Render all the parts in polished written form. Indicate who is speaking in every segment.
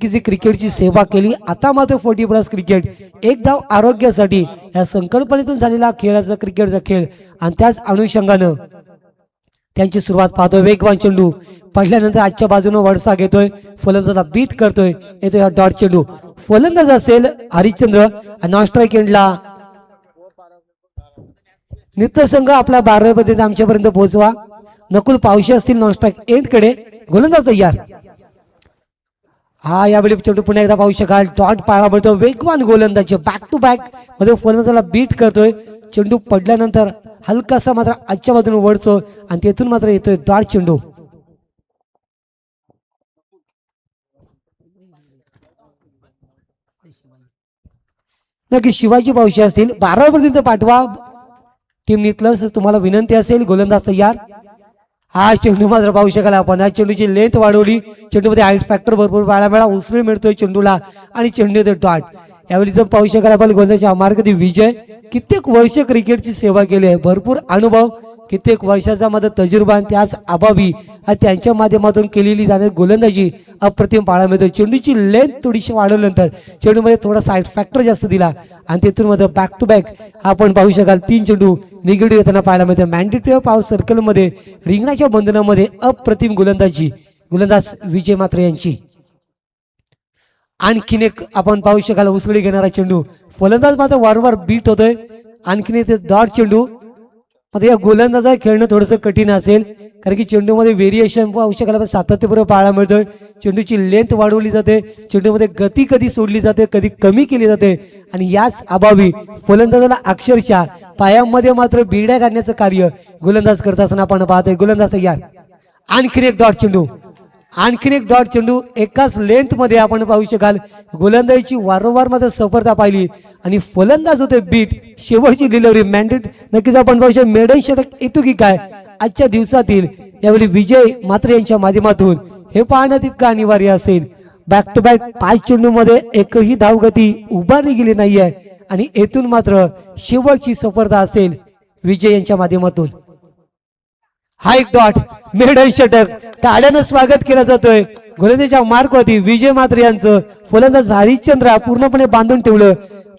Speaker 1: किसी क्रिकेटची सेवा केली. आता मात्र 40+ क्रिकेट एक धाव आरोग्यासाठी या संकल्पनेतून झालेला खेळाचा क्रिकेटचा खेळ आणि त्याच अनुषंगानं त्यांची सुरुवात पाहतोय. वेगवान चेंडू पडल्यानंतर आजच्या बाजूने वळसा घेतोय, फलंदाजाला बीट करतोय. येतोय हा डॉट चेंडू. फलंदाज असेल हरिश्चंद्र. नॉन स्ट्राईक एंडला नित्य संघ आपल्या 12 पद्धतीने आमच्यापर्यंत पोहोचवा. नकुल पावशी असतील नॉन स्ट्राईक एंड कडे. गोलंदाज तयार. हा यावेळी चेंडू पुन्हा एकदा पाहू शकाल. डॉट पाळा पडतो. वेगवान गोलंदाज बॅक टू बॅक मध्ये फलंदाजाला बीट करतोय. चेंडू पडल्यानंतर हलकासा मात्र आजच्या बाजूने वळतो आणि तेथून मात्र येतोय डॉट चेंडू. नक्की शिवाजी पावशी असतील 12 पर्यंत पाठवा. टीम नितलस तुम्हाला विनंती असेल. गोलंदाज तयार. हा चेंडू मात्र पाहू शकाल आपण. या चेंडूची लेंथ वाढवली. चेंडूमध्ये हाईट फॅक्टर भरपूर पाहायला उसळी मिळतोय चेंडूला आणि चेंडू येतोय डॉट. यावेळी जर पाहू शकाल आपण गोलंदाज मार्गदी विजय कित्येक वर्ष क्रिकेटची सेवा केली आहे. भरपूर अनुभव, कित्येक वर्षाचा मध्ये तजुर्बा आणि त्याच अभावी त्यांच्या माध्यमातून केलेली जाणारी गोलंदाजी अप्रतिम पाहायला मिळते. चेंडूची लेंथ थोडीशी वाढवल्यानंतर चेंडूमध्ये थोडा साईड फॅक्टर जास्त दिला आणि तिथून मध्ये बॅक टू बॅक आपण पाहू शकाल 3 चेंडू निगेटिव्ह येताना पाहायला मिळते. मॅन्डेटरी पावर सर्कलमध्ये रिंगणाच्या बंधनामध्ये अप्रतिम गोलंदाजी गोलंदाज विजय मात्र यांची. आणखीन एक आपण पाहू शकाल उसळी घेणारा चेंडू. फलंदाज मात्र वारंवार बीट होतोय. आणखीन एक डॉट चेंडू. आता या गोलंदाजा खेळणं थोडंसं कठीण असेल कारण की चेंडूमध्ये व्हेरिएशन पाहू शकाल आपण सातत्यपूर्व पाहायला मिळतोय. चेंडूची लेंथ वाढवली जाते. चेंडूमध्ये गती कधी सोडली जाते, कधी कमी केली जाते आणि याच अभावी फलंदाजाला अक्षरशः पायामध्ये मात्र बिड्या काढण्याचं कार्य गोलंदाज करत असताना आपण पाहतोय. गोलंदाज तयार. आणखीन एक डॉट चेंडू. आणखीन एक डॉट चेंडू. एकाच लेंथ मध्ये आपण पाहू शकाल गोलंदाजीची वारंवार मात्र सफलता पाहिली आणि फलंदाज होते बीट. शेवटची डिलिव्हरी मॅन्डेट नक्कीच आपण पाहू शकतो. मेडल षटक येतो की काय आजच्या दिवसातील यावेळी विजय मात्र यांच्या माध्यमातून हे पाहणं तितकं अनिवार्य असेल. बॅक टू बॅक 5 चेंडू मध्ये एकही धावगती उभारली गेली नाहीये आणि येथून मात्र शेवटची सफलता असेल विजय यांच्या माध्यमातून. हा एक डॉट मेडल षटक टाळ्यानं स्वागत केलं जातोय. गोलंदाजीच्या मार्कवरती विजय मात्र यांचं फलंदाज हरिश्चंद्र पूर्णपणे बांधून ठेवलं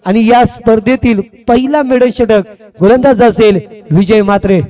Speaker 1: आणि या स्पर्धेतील पहिला मेडल षटक गोलंदाज असेल विजय मात्रे.